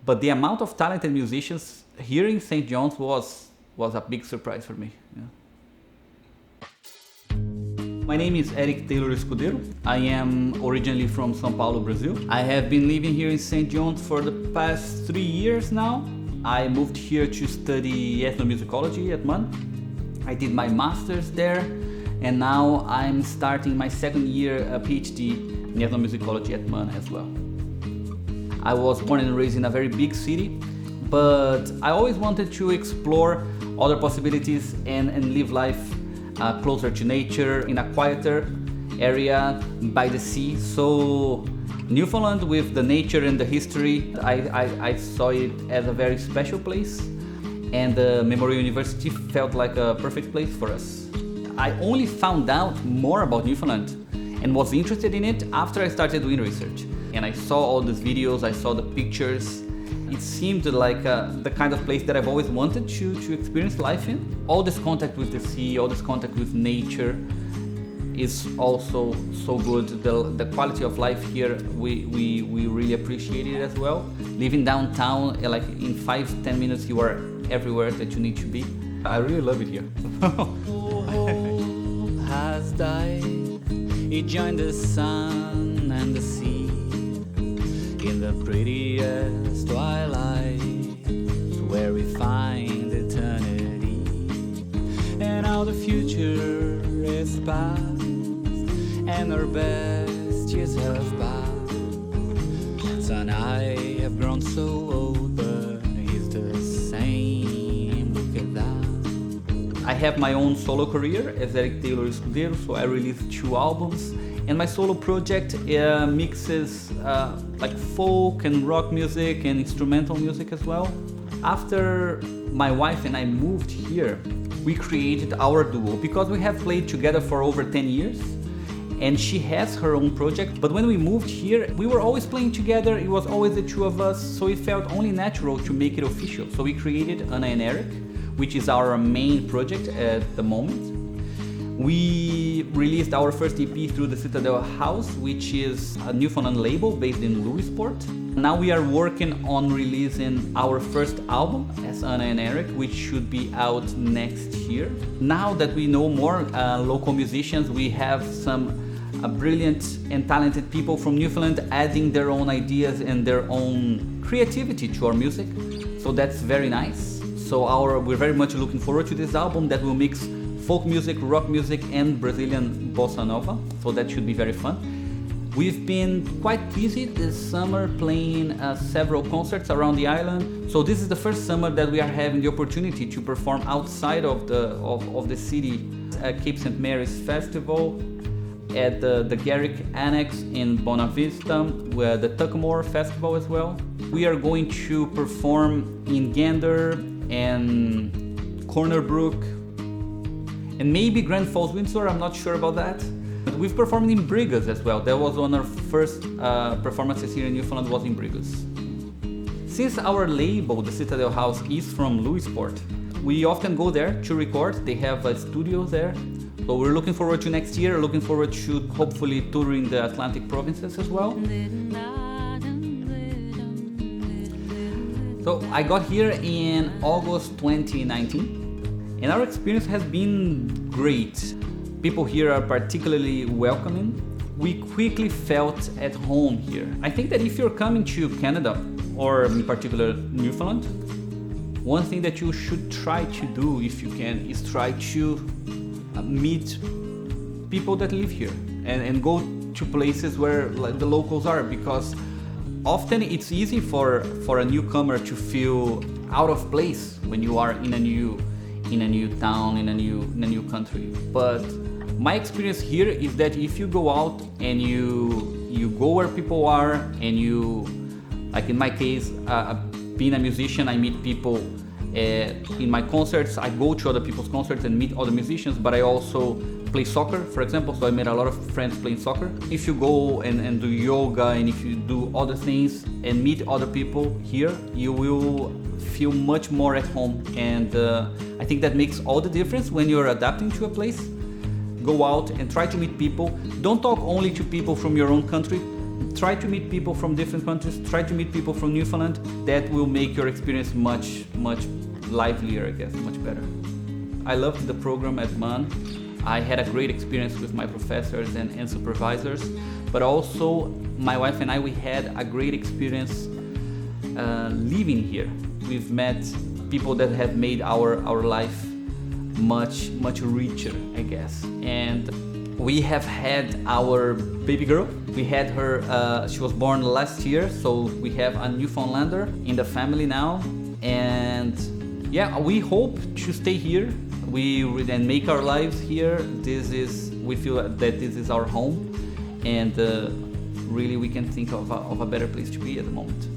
But the amount of talented musicians here in St. John's was a big surprise for me. Yeah. My name is Taylor Escudero. I am originally from São Paulo, Brazil. I have been living here in St. John's for the past 3 years now. I moved here to study ethnomusicology at MUN. I did my master's there, and now I'm starting my second year PhD in ethnomusicology at MUN as well. I was born and raised in a very big city, but I always wanted to explore other possibilities and live life closer to nature, in a quieter area by the sea. So Newfoundland, with the nature and the history, I saw it as a very special place, and the Memorial University felt like a perfect place for us. I only found out more about Newfoundland and was interested in it after I started doing research. And I saw all these videos, I saw the pictures. It seemed like the kind of place that I've always wanted to experience life in. All this contact with the sea, all this contact with nature is also so good. The quality of life here, we really appreciate it as well. Living downtown, like in 5-10 minutes you are everywhere that you need to be. I really love it here. Has died, it joined the sun and the sea in the prettiest twilight, where we find eternity, and how the future is past, and our best years have passed. And I have grown so old, but he's the same. Look at that. I have my own solo career as Taylor Escudero, so I released 2 albums. And my solo project mixes like folk and rock music and instrumental music as well. After my wife and I moved here, we created our duo because we have played together for over 10 years. And she has her own project, but when we moved here, we were always playing together. It was always the 2 of us, so it felt only natural to make it official. So we created Anna and Eric, which is our main project at the moment. We released our first EP through the Citadel House, which is a Newfoundland label based in Louisport. Now we are working on releasing our first album as Anna and Eric, which should be out next year. Now that we know more local musicians, we have some brilliant and talented people from Newfoundland adding their own ideas and their own creativity to our music. So that's very nice. So we're very much looking forward to this album that will mix folk music, rock music, and Brazilian bossa nova, so that should be very fun. We've been quite busy this summer playing several concerts around the island, so this is the first summer that we are having the opportunity to perform outside of the city at Cape St. Mary's Festival, at the Garrick Annex in Bonavista, where the Tuckamore Festival as well. We are going to perform in Gander and Corner Brook, and maybe Grand Falls, Windsor, I'm not sure about that. But we've performed in Brigas as well. That was one of our first performances here in Newfoundland, was in Brigas. Since our label, the Citadel House, is from Louisport, we often go there to record. They have a studio there. So we're looking forward to next year, looking forward to hopefully touring the Atlantic provinces as well. So I got here in August 2019. And our experience has been great. People here are particularly welcoming. We quickly felt at home here. I think that if you're coming to Canada, or in particular Newfoundland, one thing that you should try to do, if you can, is try to meet people that live here and go to places where like, the locals are, because often it's easy for a newcomer to feel out of place when you are in a new town, in a new country. But my experience here is that if you go out and you go where people are, and you, like in my case, being a musician, I meet people in my concerts. I go to other people's concerts and meet other musicians, but I also play soccer, for example, so I made a lot of friends playing soccer. If you go and do yoga, and if you do other things and meet other people here, you will feel much more at home, and I think that makes all the difference when you're adapting to a place. Go out and try to meet people. Don't talk only to people from your own country. try to meet people from different countries, try to meet people from Newfoundland. That will make your experience much livelier, I guess, much better. I loved the program at MAN. I had a great experience with my professors and supervisors, but also my wife and I, we had a great experience living here. We've met people that have made our life much richer, I guess. And we have had our baby girl. We had her, she was born last year, so we have a Newfoundlander in the family now. And yeah, we hope to stay here. We and make our lives here. We feel that this is our home, and really we can think of a better place to be at the moment.